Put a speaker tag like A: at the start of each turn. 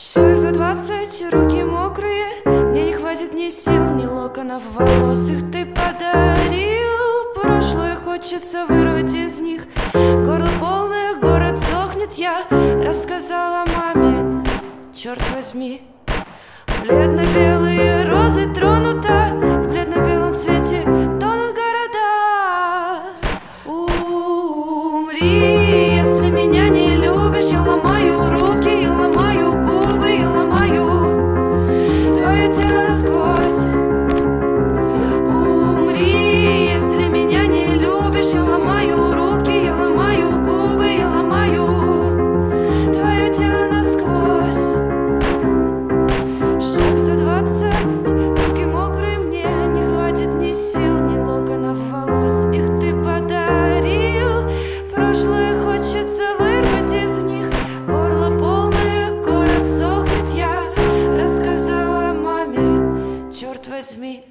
A: Шаг за 20, руки мокрые, мне не хватит ни сил, ни локонов волос. Их ты подарил, прошлое хочется вырвать из них. Горло полное, город сохнет, я рассказала маме, черт возьми. Бледно-белые розы тронута, в бледно-белом свете тонут города. Умри, если меня не любишь, я ломаю руки, я ломаю губы, я ломаю твое тело насквозь. Умри, если меня не любишь, я ломаю руки, я ломаю губы, я ломаю твое тело насквозь. Шаг за 20, руки мокрые, мне не хватит ни сил, ни локонов волос. Их ты подарил, прошлое хочется вырвать из них. Горло полное, город сохнет, я рассказала маме, черт возьми.